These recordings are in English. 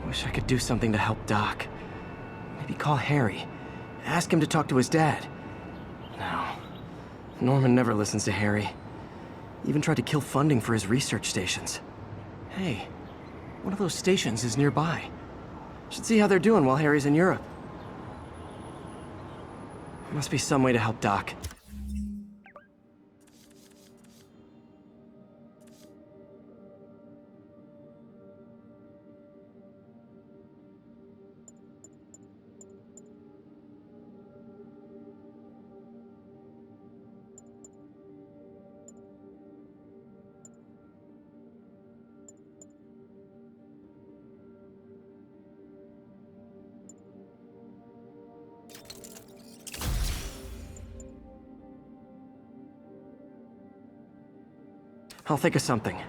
Wish I could do something to help Doc. Maybe call Harry. Ask him to talk to his dad. No. Norman never listens to Harry. Even tried to kill funding for his research stations. Hey, one of those stations is nearby. Should see how they're doing while Harry's in Europe. Must be some way to help Doc. I'll think of something.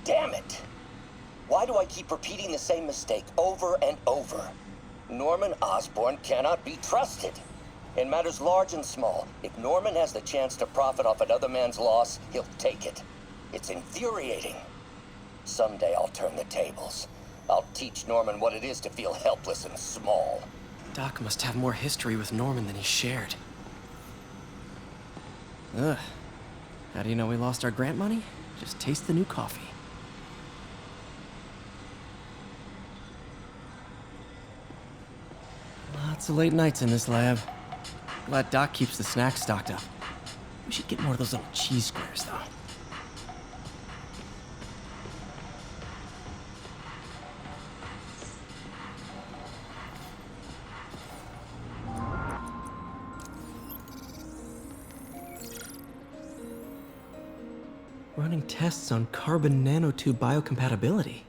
Damn it! Why do I keep repeating the same mistake over and over? Norman Osborn cannot be trusted. In matters large and small, if Norman has the chance to profit off another man's loss, he'll take it. It's infuriating. Someday I'll turn the tables. I'll teach Norman what it is to feel helpless and small. Doc must have more history with Norman than he shared. Ugh. How do you know we lost our grant money? Just taste the new coffee. Lots of late nights in this lab. Glad Doc keeps the snacks stocked up. We should get more of those little cheese squares, though. Running tests on carbon nanotube biocompatibility.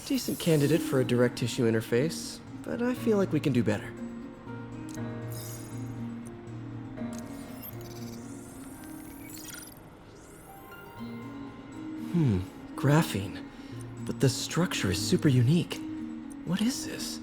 Decent candidate for a direct tissue interface, but I feel like we can do better. Graphene. But the structure is super unique. What is this?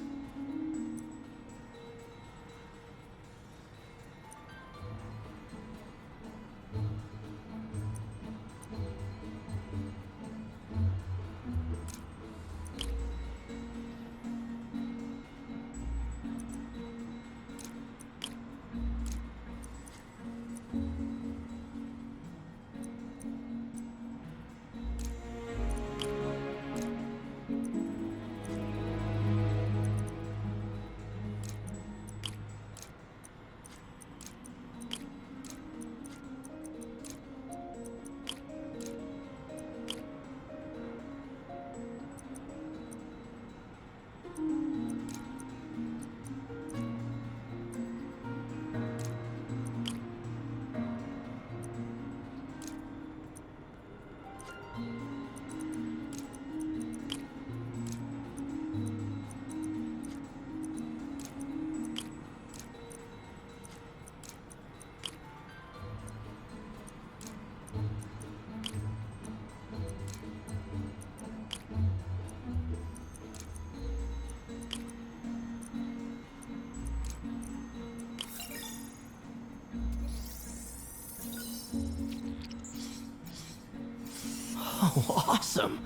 Oh, awesome!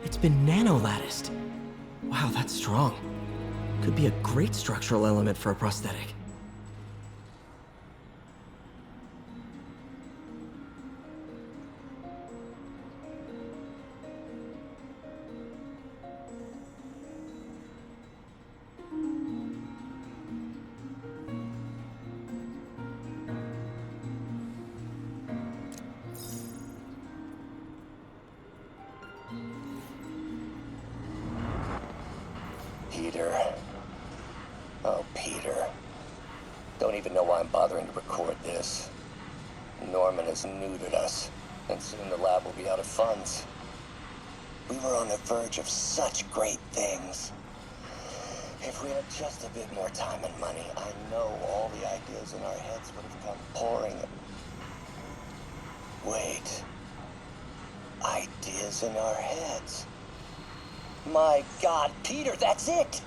It's been nano-latticed. Wow, that's strong. Could be a great structural element for a prosthetic. Peter. Oh, Peter. Don't even know why I'm bothering to record this. Norman has neutered us, and soon the lab will be out of funds. We were on the verge of such great things. If we had just a bit more time and money, I know all the ideas in our heads would have come pouring. Wait. Ideas in our heads. My God, Peter, that's it!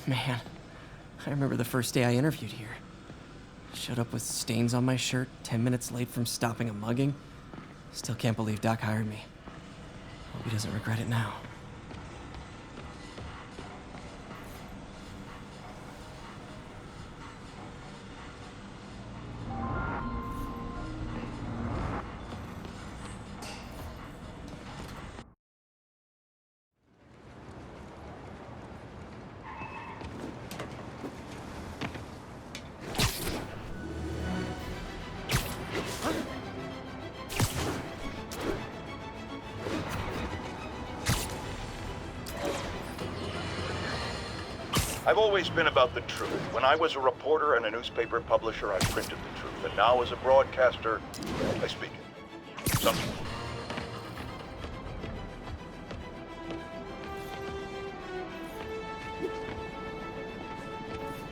Man, I remember the first day I interviewed here. Showed up with stains on my shirt, 10 minutes late from stopping a mugging. Still can't believe Doc hired me. Hope he doesn't regret it now. I've always been about the truth. When I was a reporter and a newspaper publisher, I printed the truth. And now as a broadcaster, I speak it. Something.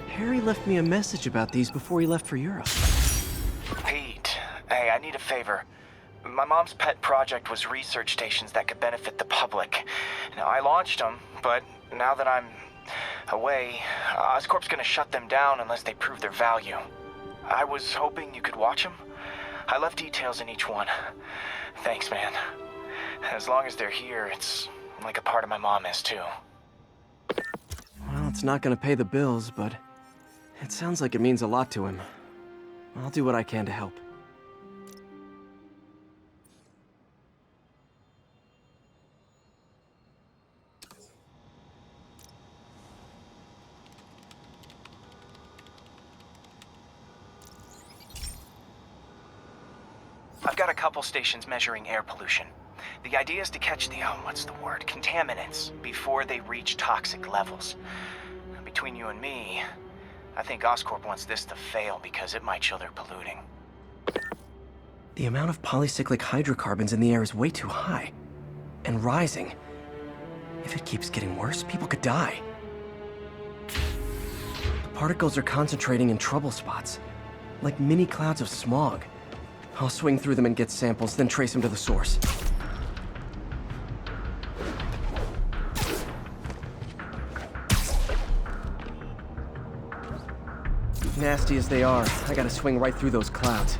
Harry left me a message about these before he left for Europe. Pete, hey, I need a favor. My mom's pet project was research stations that could benefit the public. Now, I launched them, but now that I'm away, Oscorp's gonna shut them down unless they prove their value. I was hoping you could watch them. I left details in each one. Thanks, man. As long as they're here, it's like a part of my mom is, too. Well, it's not gonna pay the bills, but it sounds like it means a lot to him. I'll do what I can to help. I've got a couple stations measuring air pollution. The idea is to catch the, contaminants before they reach toxic levels. Between you and me, I think Oscorp wants this to fail because it might show they're polluting. The amount of polycyclic hydrocarbons in the air is way too high. And rising. If it keeps getting worse, people could die. The particles are concentrating in trouble spots, like mini clouds of smog. I'll swing through them and get samples, then trace them to the source. Nasty as they are, I gotta swing right through those clouds.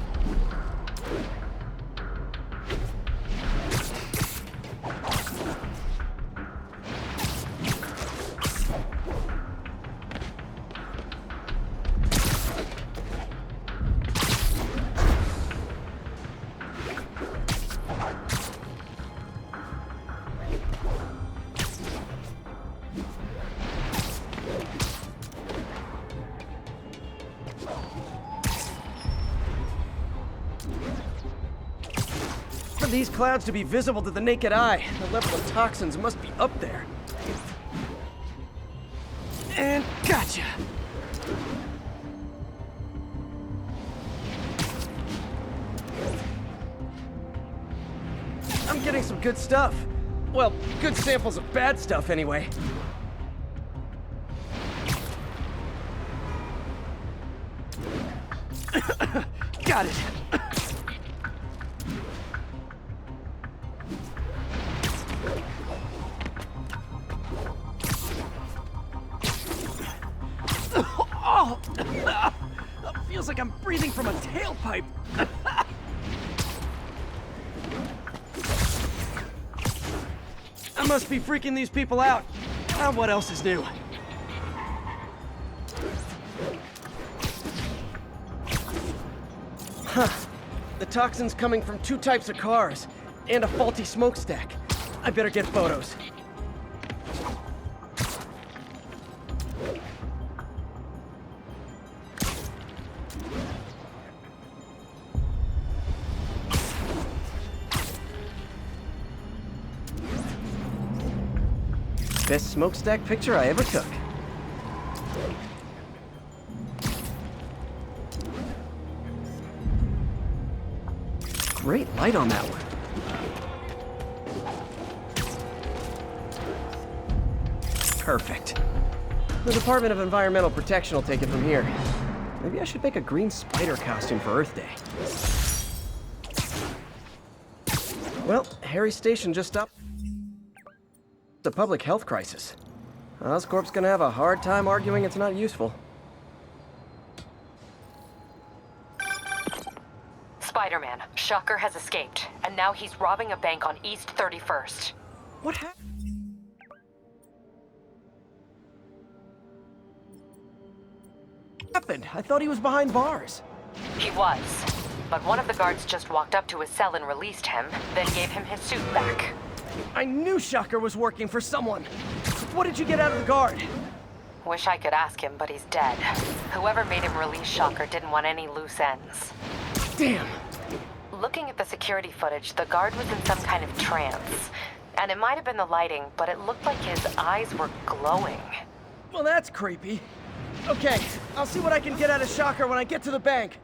For these clouds to be visible to the naked eye, the level of toxins must be up there. And gotcha! I'm getting some good stuff. Well, good samples of bad stuff anyway. Got it. Oh! Feels like I'm breathing from a tailpipe. I must be freaking these people out. What else is new? Huh. The toxin's coming from 2 types of cars, and a faulty smokestack. I better get photos. Best smokestack picture I ever took. Great light on that one. Perfect. The Department of Environmental Protection will take it from here. Maybe I should make a green spider costume for Earth Day. Well, Harry's station just stopped the public health crisis. Oscorp's gonna have a hard time arguing it's not useful. Spider-Man, Shocker has escaped, and now he's robbing a bank on East 31st. What happened? I thought he was behind bars. He was, but one of the guards just walked up to his cell and released him, then gave him his suit back. I knew Shocker was working for someone. What did you get out of the guard? Wish I could ask him, but he's dead. Whoever made him release Shocker didn't want any loose ends. Damn. Looking at the security footage, the guard was in some kind of trance. And it might have been the lighting, but it looked like his eyes were glowing. Well, that's creepy. Okay, I'll see what I can get out of Shocker when I get to the bank.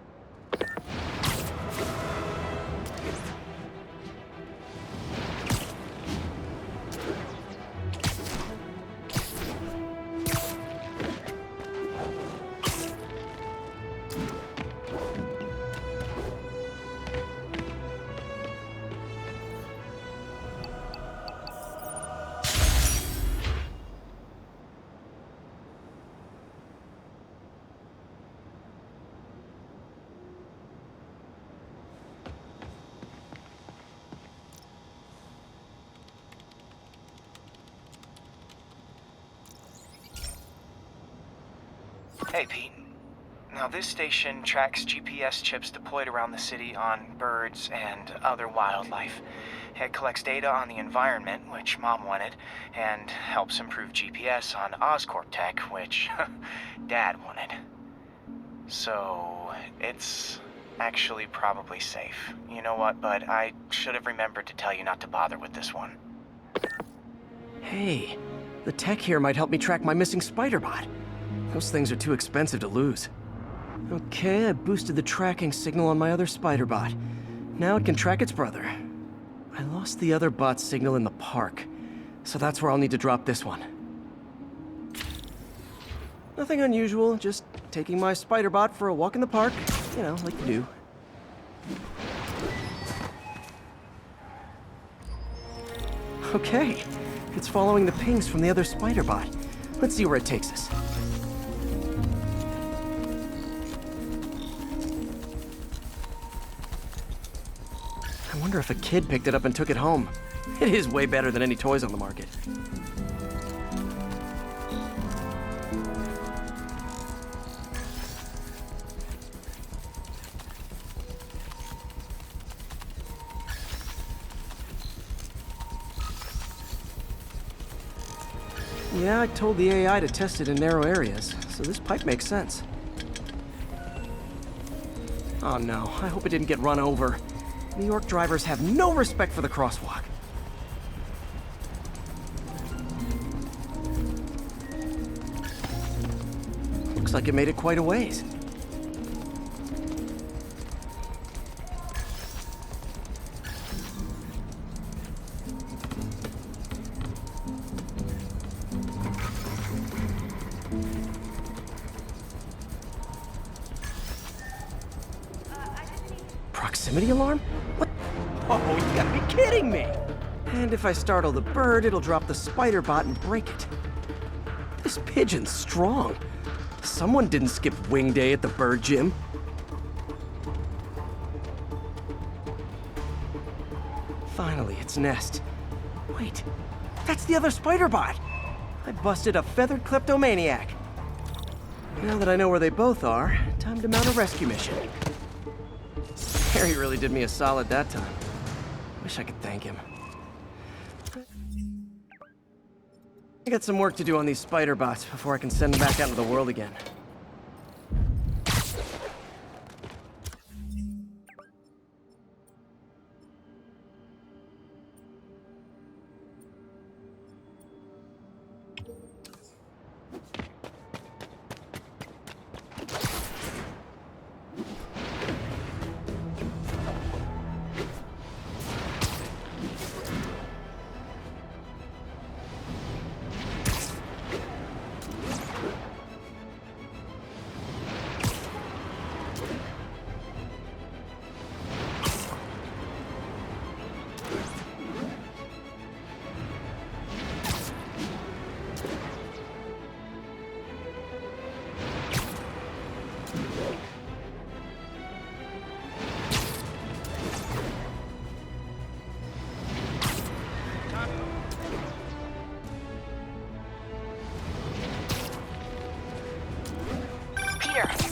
Hey, Pete. Now, this station tracks GPS chips deployed around the city on birds and other wildlife. It collects data on the environment, which Mom wanted, and helps improve GPS on Oscorp tech, which Dad wanted. So, it's actually probably safe. You know what, bud? I should have remembered to tell you not to bother with this one. Hey, the tech here might help me track my missing spider bot. Those things are too expensive to lose. Okay, I boosted the tracking signal on my other spider bot. Now it can track its brother. I lost the other bot's signal in the park, so that's where I'll need to drop this one. Nothing unusual, just taking my spider bot for a walk in the park, you know, like you do. Okay, it's following the pings from the other spider bot. Let's see where it takes us. I wonder if a kid picked it up and took it home. It is way better than any toys on the market. Yeah, I told the AI to test it in narrow areas, so this pipe makes sense. Oh no, I hope it didn't get run over. New York drivers have no respect for the crosswalk. Looks like it made it quite a ways. proximity alarm? What? Oh, you gotta be kidding me! And if I startle the bird, it'll drop the spider bot and break it. This pigeon's strong. Someone didn't skip wing day at the bird gym. Finally, its nest. Wait, that's the other spider bot. I busted a feathered kleptomaniac. Now that I know where they both are, time to mount a rescue mission. Harry really did me a solid that time. Wish I could thank him. I got some work to do on these spider bots before I can send them back out into the world again.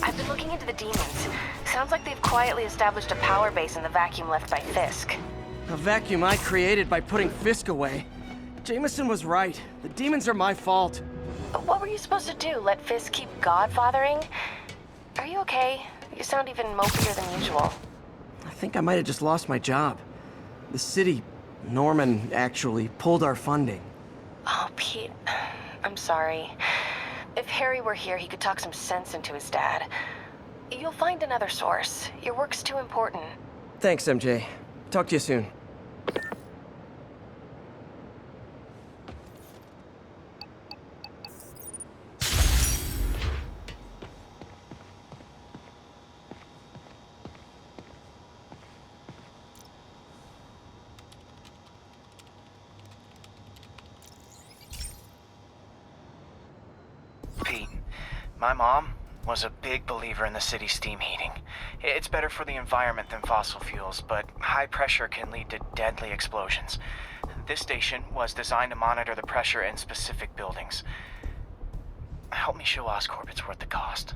I've been looking into the demons. Sounds like they've quietly established a power base in the vacuum left by Fisk. A vacuum I created by putting Fisk away. Jameson was right. The demons are my fault. But what were you supposed to do? Let Fisk keep godfathering? Are you okay? You sound even mopier than usual. I think I might have just lost my job. The city, Norman, actually pulled our funding. Oh, Pete. I'm sorry. If Harry were here, he could talk some sense into his dad. You'll find another source. Your work's too important. Thanks, MJ. Talk to you soon. Pete, my mom was a big believer in the city's steam heating. It's better for the environment than fossil fuels, but high pressure can lead to deadly explosions. This station was designed to monitor the pressure in specific buildings. Help me show Oscorp it's worth the cost.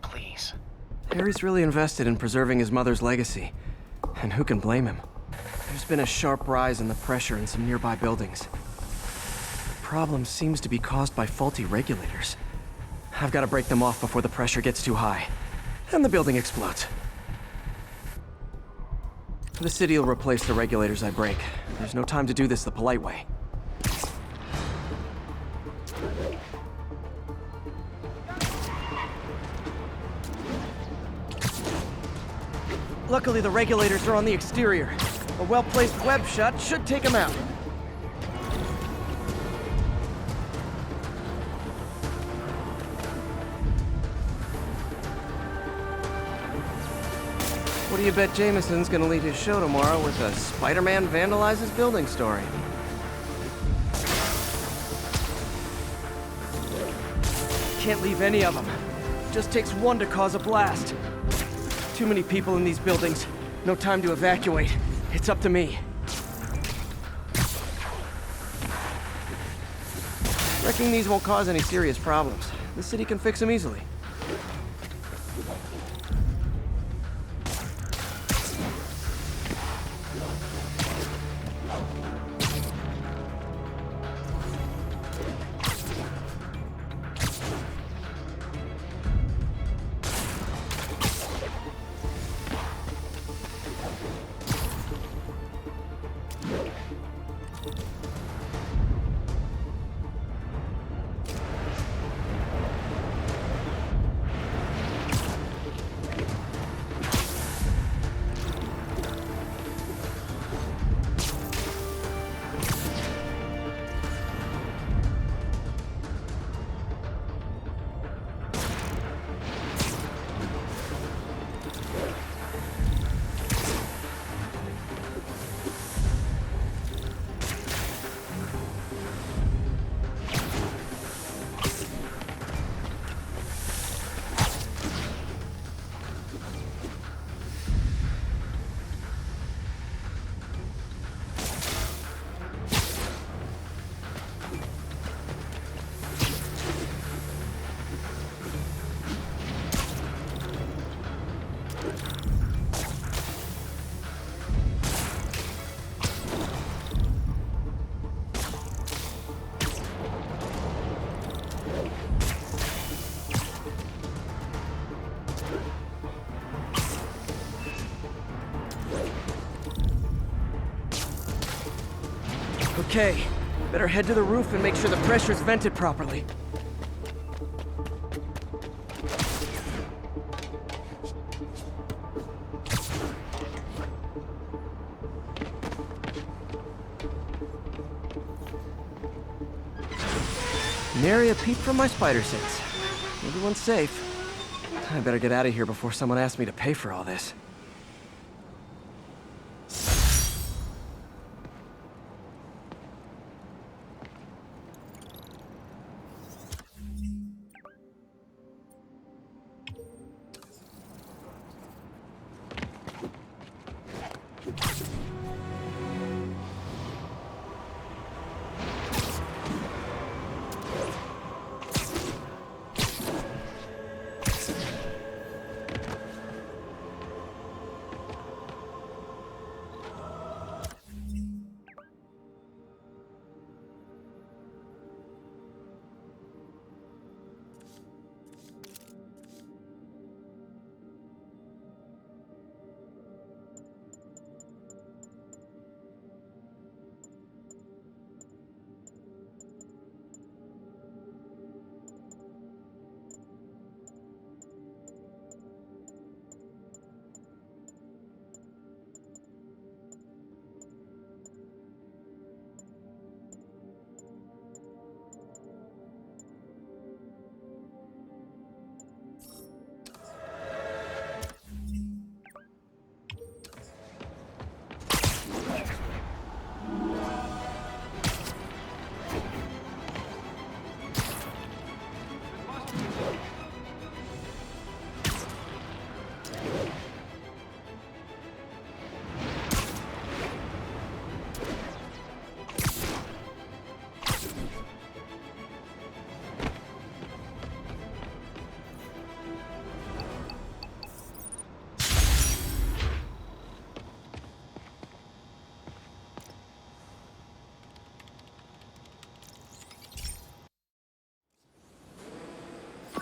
Please. Harry's really invested in preserving his mother's legacy. And who can blame him? There's been a sharp rise in the pressure in some nearby buildings. The problem seems to be caused by faulty regulators. I've got to break them off before the pressure gets too high. And the building explodes. The city will replace the regulators I break. There's no time to do this the polite way. Luckily, the regulators are on the exterior. A well-placed web shot should take them out. What do you bet Jameson's gonna lead his show tomorrow with a Spider-Man vandalizes building story? Can't leave any of them. Just takes one to cause a blast. Too many people in these buildings. No time to evacuate. It's up to me. Wrecking these won't cause any serious problems. The city can fix them easily. Okay, better head to the roof and make sure the pressure's vented properly. Nary a peep from my spider sense. Everyone's safe. I better get out of here before someone asks me to pay for all this.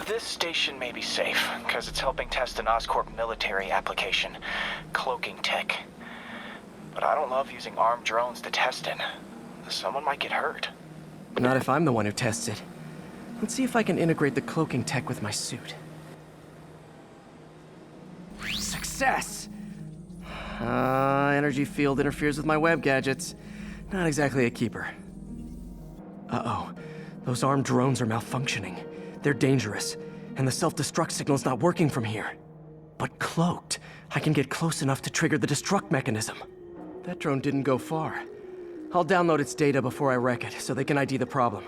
This station may be safe, because it's helping test an Oscorp military application, cloaking tech. But I don't love using armed drones to test it. Someone might get hurt. Not if I'm the one who tests it. Let's see if I can integrate the cloaking tech with my suit. Success! Energy field interferes with my web gadgets. Not exactly a keeper. Uh-oh. Those armed drones are malfunctioning. They're dangerous, and the self-destruct signal's not working from here. But cloaked, I can get close enough to trigger the destruct mechanism. That drone didn't go far. I'll download its data before I wreck it, so they can ID the problem.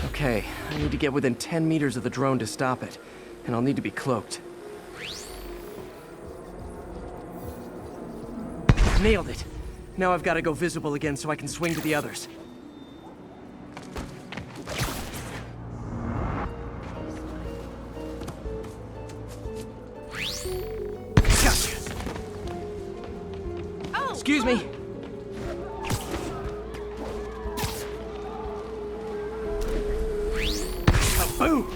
Okay, I need to get within 10 meters of the drone to stop it, and I'll need to be cloaked. Nailed it! Now I've got to go visible again so I can swing to the others. Excuse me. Boom!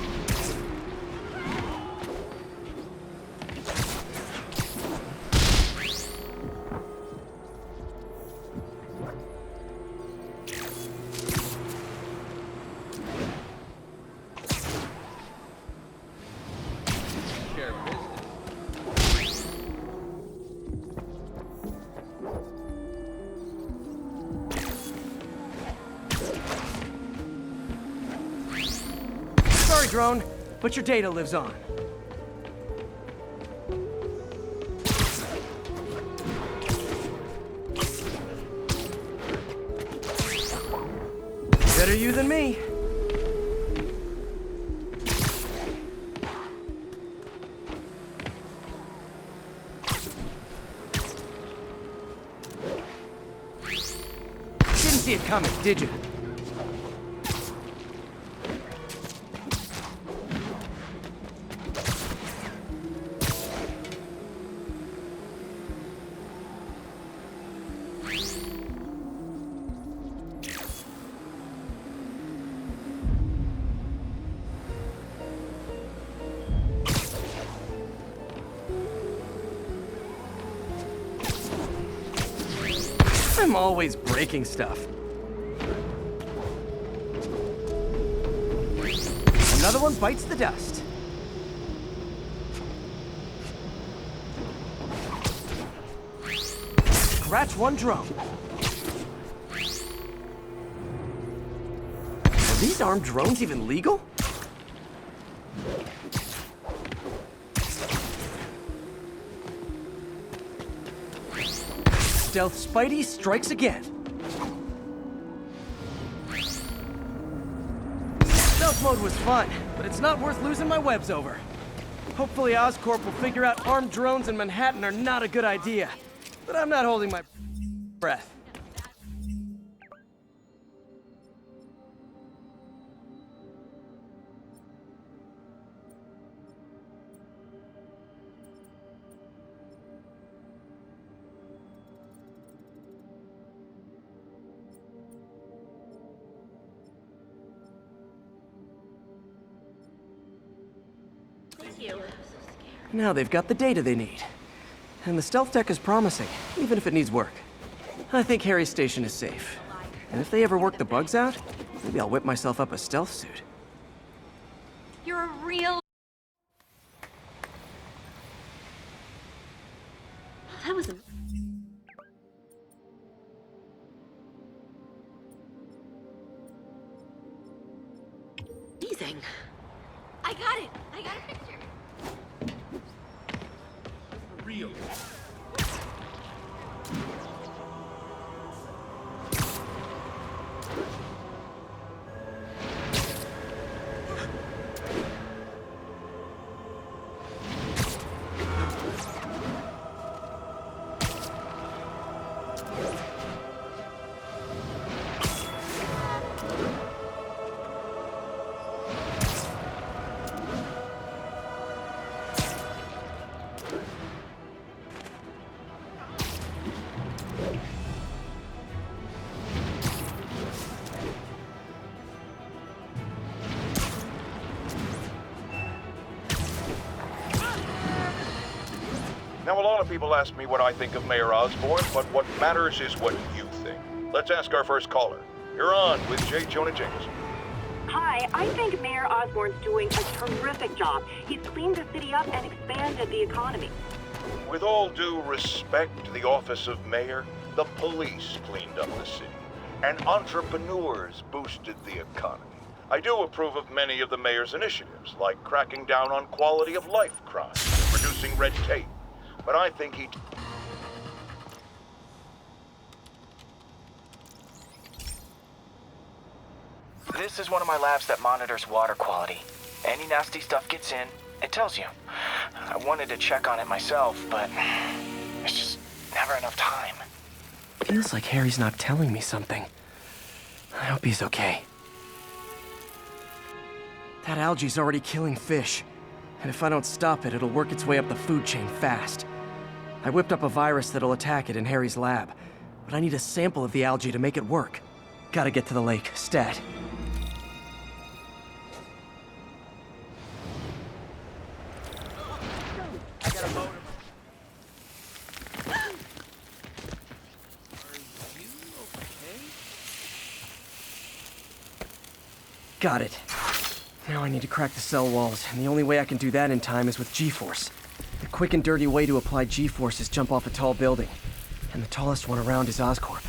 Sorry, drone, but your data lives on. Better you than me. Didn't see it coming, did you? I'm always breaking stuff. another one bites the dust. Scratch one drone. Are these armed drones even legal? Stealth Spidey strikes again. Stealth mode was fun, but it's not worth losing my webs over. Hopefully Oscorp will figure out armed drones in Manhattan are not a good idea. But I'm not holding my breath. Now they've got the data they need. And the stealth tech is promising, even if it needs work. I think Harry's station is safe. And if they ever work the bugs out, maybe I'll whip myself up a stealth suit. You're a real... That was amazing. I got it! I got a picture! Real. Now, a lot of people ask me what I think of Mayor Osborn, but what matters is what you think. Let's ask our first caller. You're on with J. Jonah Jameson. Hi, I think Mayor Osborn's doing a terrific job. He's cleaned the city up and expanded the economy. With all due respect to the office of mayor, the police cleaned up the city, and entrepreneurs boosted the economy. I do approve of many of the mayor's initiatives, like cracking down on quality of life crime, reducing red tape. But I think he... This is one of my labs that monitors water quality. Any nasty stuff gets in, it tells you. I wanted to check on it myself, but there's just never enough time. Feels like Harry's not telling me something. I hope he's okay. That algae's already killing fish. And if I don't stop it, it'll work its way up the food chain fast. I whipped up a virus that'll attack it in Harry's lab. But I need a sample of the algae to make it work. Gotta get to the lake, stat. I got a motor. Are you okay? Got it. Now I need to crack the cell walls, and the only way I can do that in time is with G-Force. The quick and dirty way to apply G-Force is jump off a tall building. And the tallest one around is Oscorp.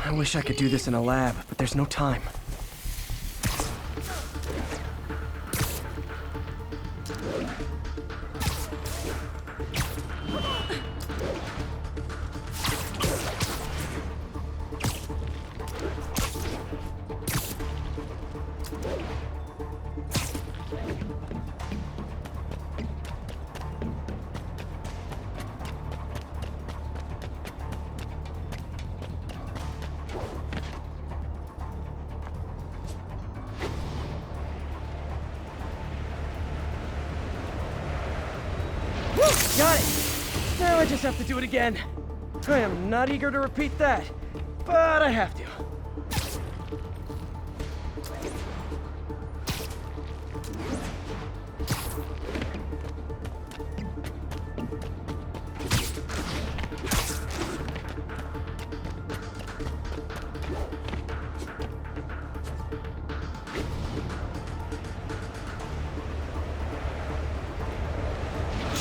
I wish I could do this in a lab, but there's no time. Got it! Now I just have to do it again. I am not eager to repeat that, but I have to.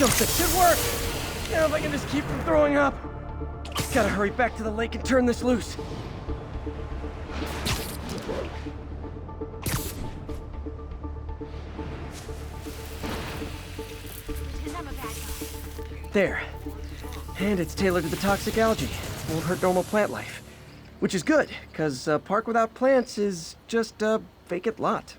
something. Should work. Now if I can just keep from throwing up. Gotta hurry back to the lake and turn this loose. Pretend I'm a bad guy. There. And it's tailored to the toxic algae. Won't hurt normal plant life. Which is good, because a park without plants is just a vacant lot.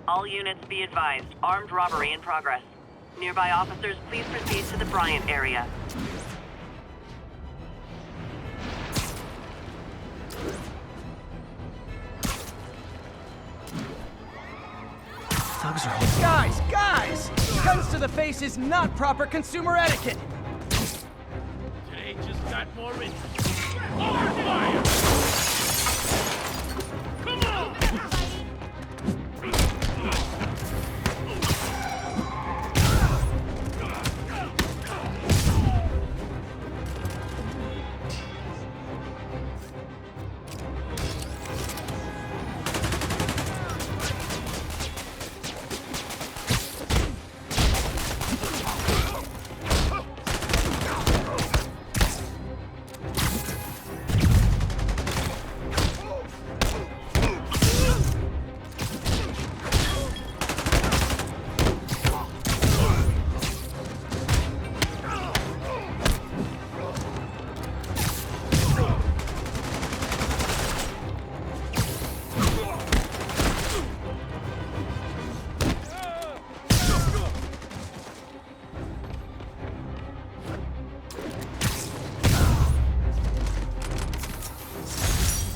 All units be advised. Armed robbery in progress. Nearby officers, please proceed to the Bryant area. Thugs are holding. Guys! Guns to the face is not proper consumer etiquette! Today just got more interesting. Open fire! Come on!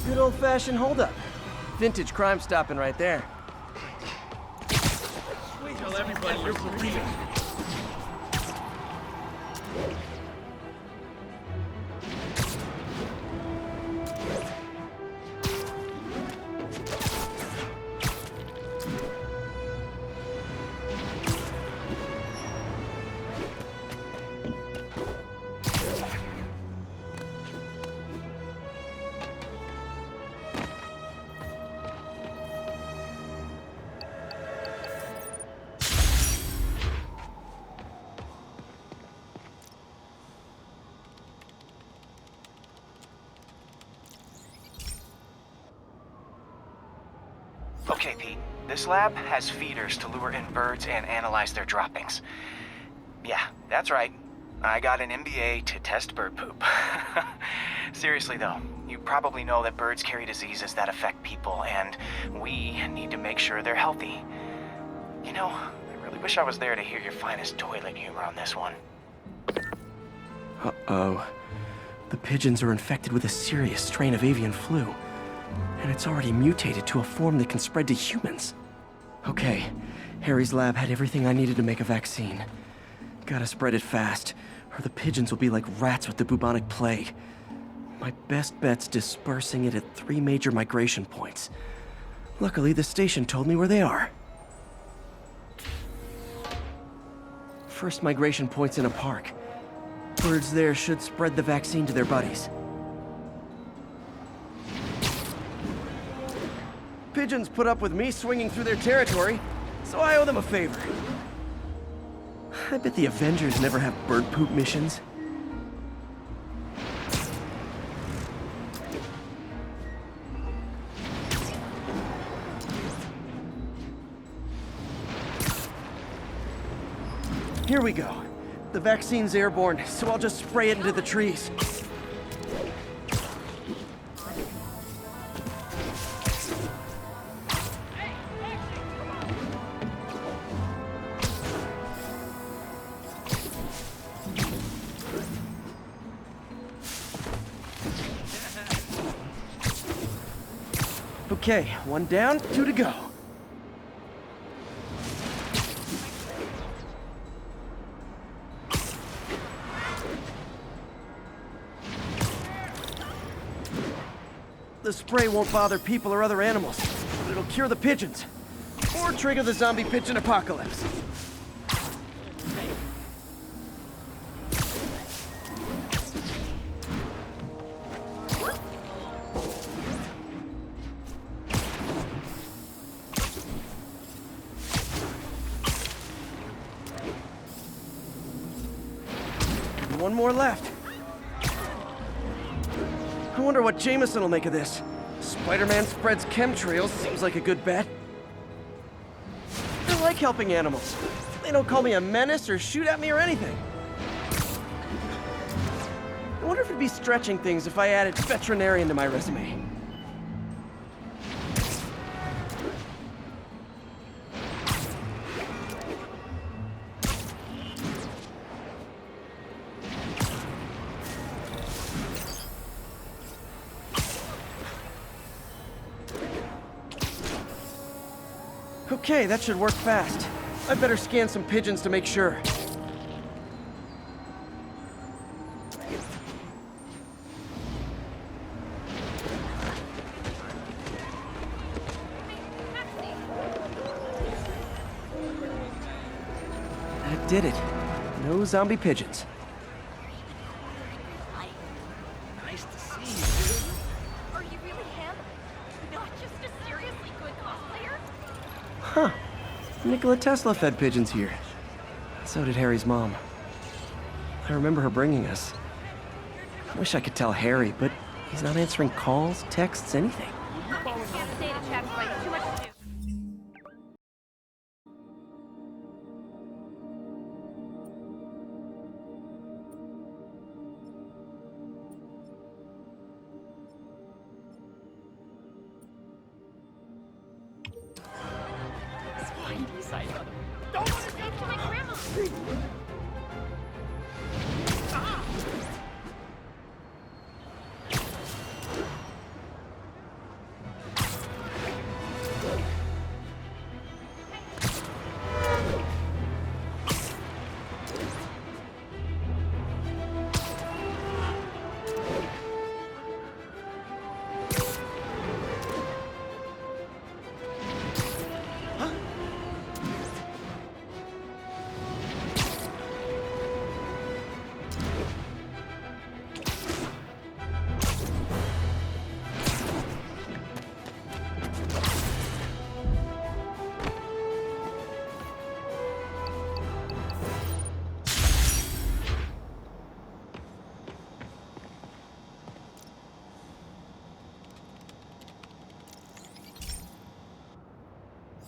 Good old-fashioned holdup. Vintage crime stopping right there. Tell everybody you're for real. Okay, Pete. This lab has feeders to lure in birds and analyze their droppings. Yeah, that's right. I got an MBA to test bird poop. Seriously though, you probably know that birds carry diseases that affect people, and we need to make sure they're healthy. You know, I Really wish I was there to hear your finest toilet humor on this one. Uh-oh. The pigeons are infected with a serious strain of avian flu. And it's already mutated to a form that can spread to humans. Okay, Harry's lab had everything I needed to make a vaccine. Gotta spread it fast, or the pigeons will be like rats with the bubonic plague. My best bet's dispersing it at 3 major migration points. Luckily, the station told me where they are. First migration point's in a park. Birds there should spread the vaccine to their buddies. Pigeons put up with me swinging through their territory, so I owe them a favor. I bet the Avengers never have bird poop missions. Here we go. The vaccine's airborne, so I'll just spray it into the trees. Okay, 1 down, 2 to go. The spray won't bother people or other animals, but it'll cure the pigeons. Or trigger the zombie pigeon apocalypse. One more left. I wonder what Jameson will make of this. Spider-Man spreads chemtrails, seems like a good bet. I like helping animals. They don't call me a menace or shoot at me or anything. I wonder if it'd be stretching things if I added veterinarian to my resume. Okay, that should work fast. I'd better scan some pigeons to make sure. That did it. No zombie pigeons. Nice to see you, dude. Are you really him? Not just a seriously good cosplayer? Huh. Nikola Tesla fed pigeons here. So did Harry's mom. I remember her bringing us. I wish I could tell Harry, but he's not answering calls, texts, anything. Data check, like too much to do. Don't want to say to my grandma!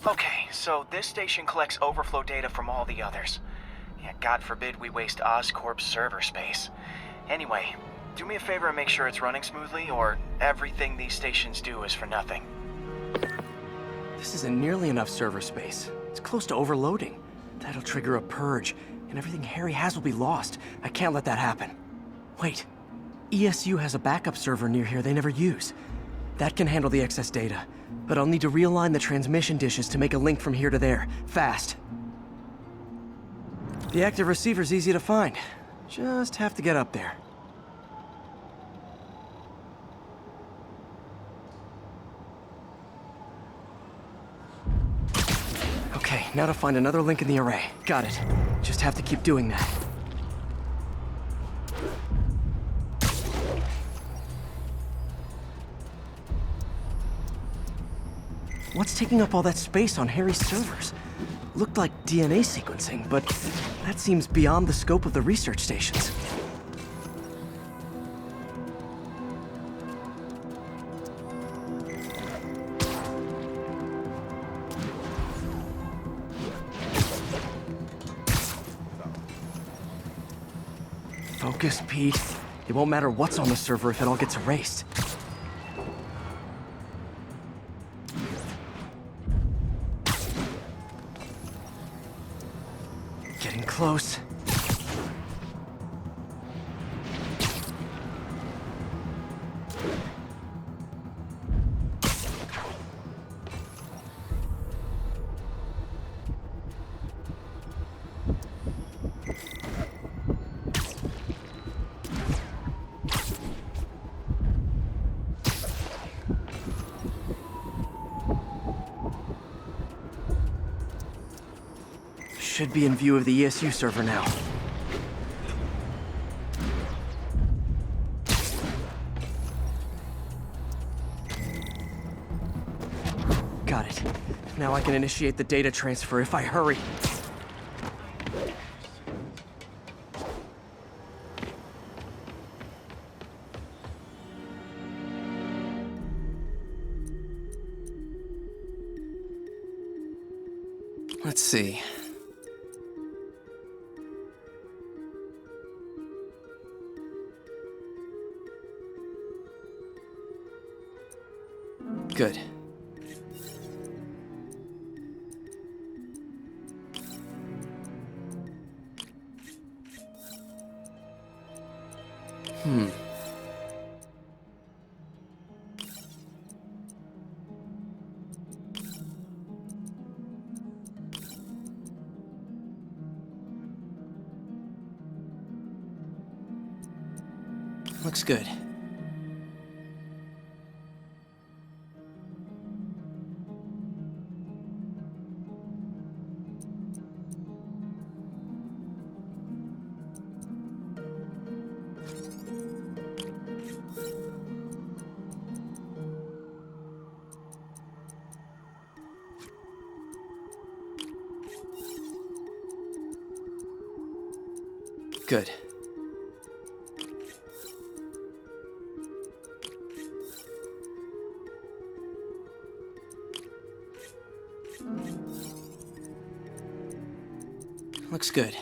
Okay, so this station collects overflow data from all the others. Yeah, God forbid we waste Oscorp's server space. Anyway, do me a favor and make sure it's running smoothly, or everything these stations do is for nothing. This isn't nearly enough server space. It's close to overloading. That'll trigger a purge, and everything Harry has will be lost. I can't let that happen. Wait. ESU has a backup server near here they never use. That can handle the excess data, but I'll need to realign the transmission dishes to make a link from here to there, fast. The active receiver's easy to find. Just have to get up there. Okay, now to find another link in the array. Got it. Just have to keep doing that. What's taking up all that space on Harry's servers? Looked like DNA sequencing, but that seems beyond the scope of the research stations. Focus, Pete. It won't matter what's on the server if it all gets erased. Getting close. Should be in view of the ESU server now. Got it. Now I can initiate the data transfer if I hurry. Let's see. Good. Looks good. Good. Looks good.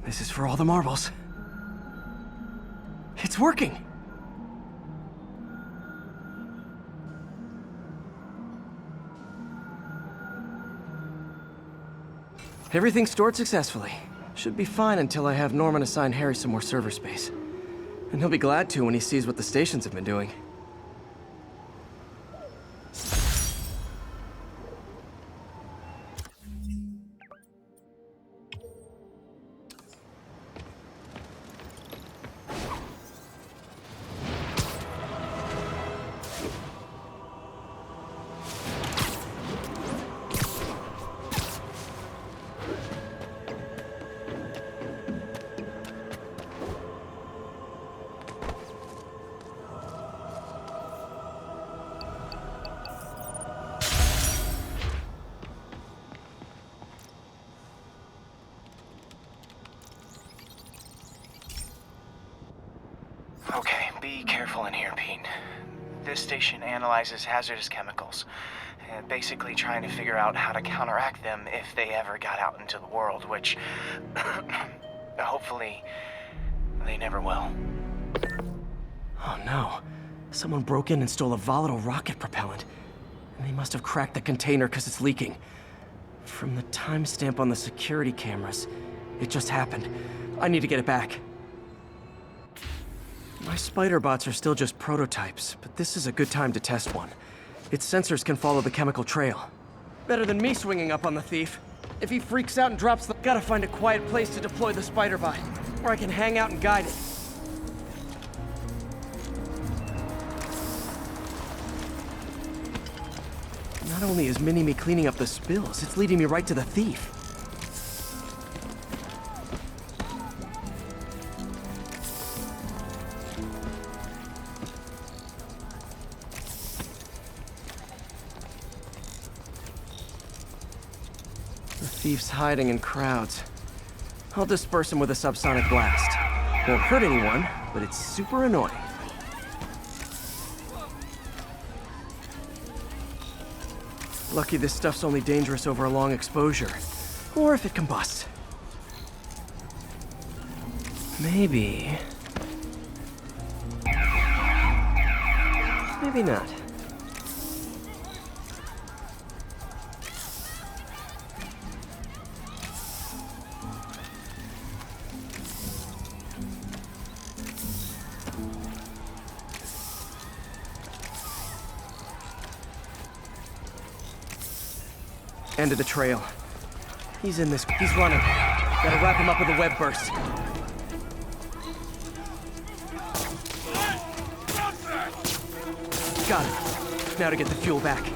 This is for all the marbles. It's working! Everything's stored successfully. Should be fine until I have Norman assign Harry some more server space. And he'll be glad to when he sees what the stations have been doing. Okay, be careful in here, Pete. This station analyzes hazardous chemicals, basically trying to figure out how to counteract them if they ever got out into the world, which hopefully they never will. Oh no. Someone broke in and stole a volatile rocket propellant. And they must have cracked the container because it's leaking. From the timestamp on the security cameras, it just happened. I need to get it back. My spider bots are still just prototypes, but this is a good time to test one. Its sensors can follow the chemical trail. Better than me swinging up on the thief. If he freaks out and drops the... Gotta find a quiet place to deploy the spider bot, where I can hang out and guide it. Not only is Mini-Me cleaning up the spills, it's leading me right to the thief. The thief's hiding in crowds. I'll disperse him with a subsonic blast. Won't hurt anyone, but it's super annoying. Lucky this stuff's only dangerous over a long exposure. Or if it combusts. Maybe... maybe not. End of the trail. He's in this. He's running. Gotta wrap him up with a web burst. Got it. Now to get the fuel back.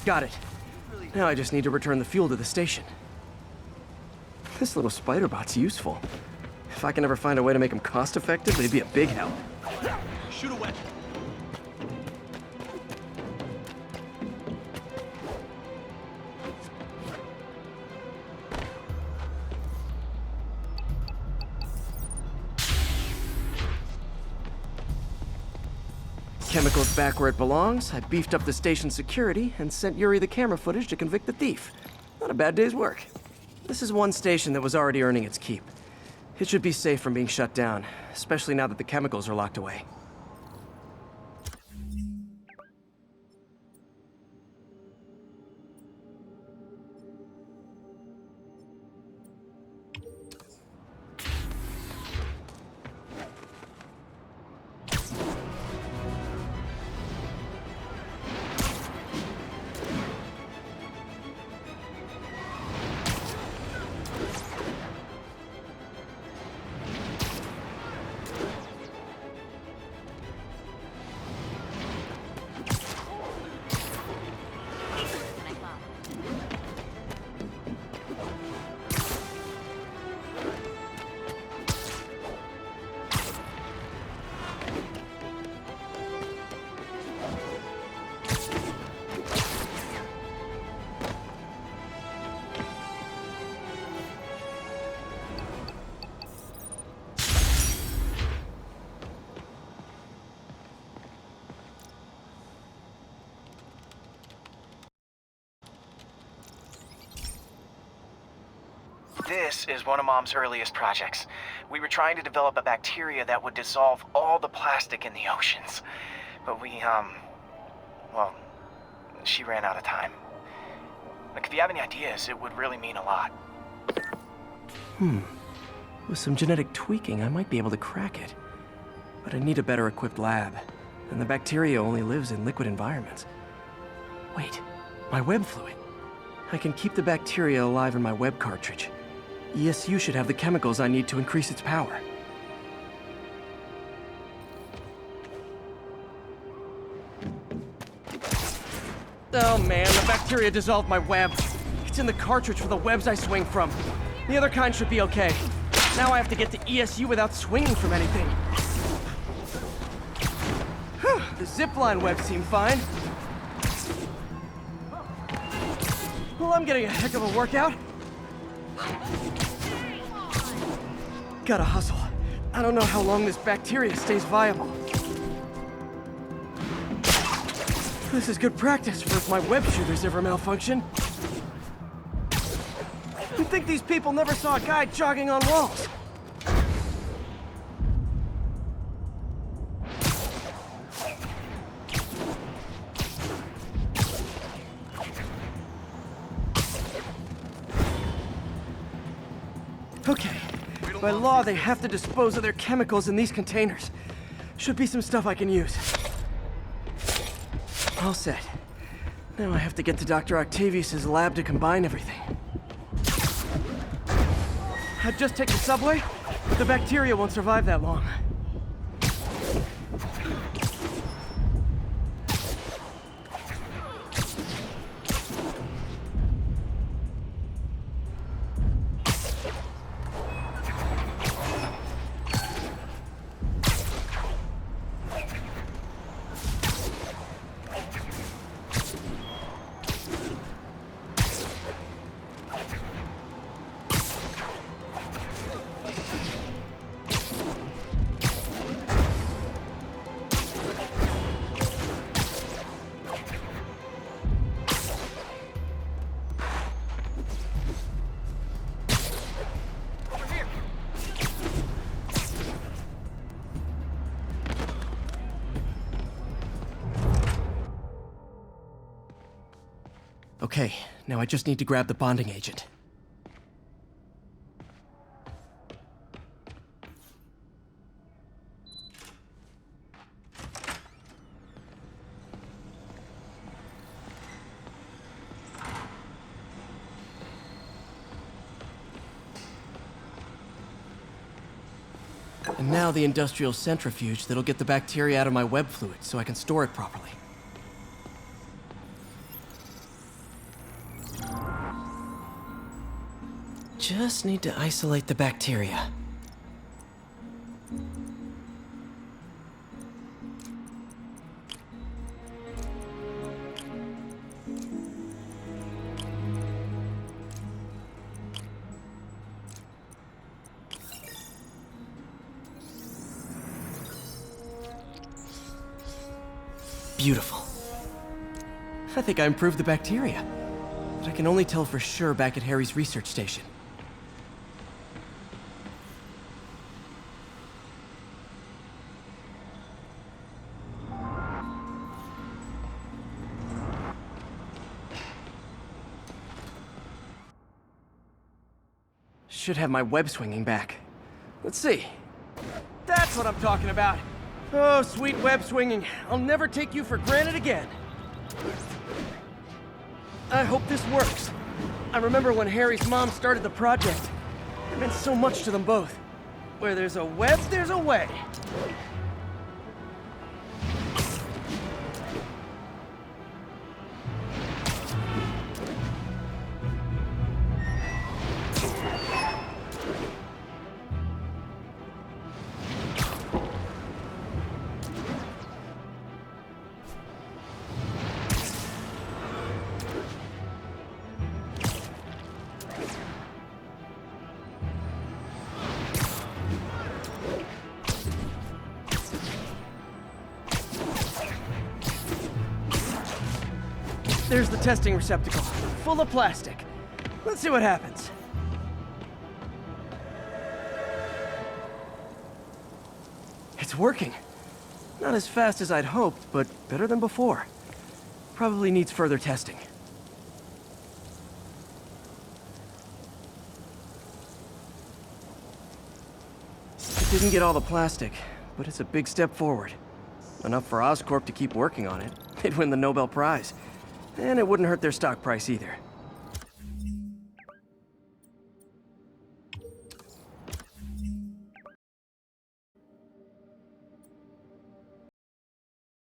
Got it. Now I just need to return the fuel to the station. This little spider bot's useful. If I can ever find a way to make him cost-effective, they'd be a big help. Shoot a weapon. Chemicals back where it belongs. I beefed up the station security and sent Yuri the camera footage to convict the thief. Not a bad day's work. This is one station that was already earning its keep. It should be safe from being shut down, especially now that the chemicals are locked away. This is one of Mom's earliest projects. We were trying to develop a bacteria that would dissolve all the plastic in the oceans. But well, she ran out of time. Like, if you have any ideas, it would really mean a lot. With some genetic tweaking, I might be able to crack it. But I need a better equipped lab. And the bacteria only lives in liquid environments. Wait, my web fluid. I can keep the bacteria alive in my web cartridge. ESU should have the chemicals I need to increase its power. Oh man, the bacteria dissolved my web. It's in the cartridge for the webs I swing from. The other kind should be okay. Now I have to get to ESU without swinging from anything. The zipline webs seem fine. Well, I'm getting a heck of a workout. Gotta hustle. I don't know how long this bacteria stays viable. This is good practice for if my web shooters ever malfunction. You'd think these people never saw a guy jogging on walls. Okay. By law, they have to dispose of their chemicals in these containers. Should be some stuff I can use. All set. Now I have to get to Dr. Octavius's lab to combine everything. I'd just take the subway, but the bacteria won't survive that long. Okay, now I just need to grab the bonding agent. And now the industrial centrifuge that'll get the bacteria out of my web fluid so I can store it properly. Just need to isolate the bacteria. Beautiful. I think I improved the bacteria, but I can only tell for sure back at Harry's research station. Should have my web swinging back. Let's see. That's what I'm talking about. Oh, sweet web swinging. I'll never take you for granted again. I hope this works. I remember when Harry's mom started the project. It meant so much to them both. Where there's a web, there's a way. There's the testing receptacle, full of plastic. Let's see what happens. It's working. Not as fast as I'd hoped, but better than before. Probably needs further testing. It didn't get all the plastic, but it's a big step forward. Enough for Oscorp to keep working on it. They'd win the Nobel Prize. And it wouldn't hurt their stock price either.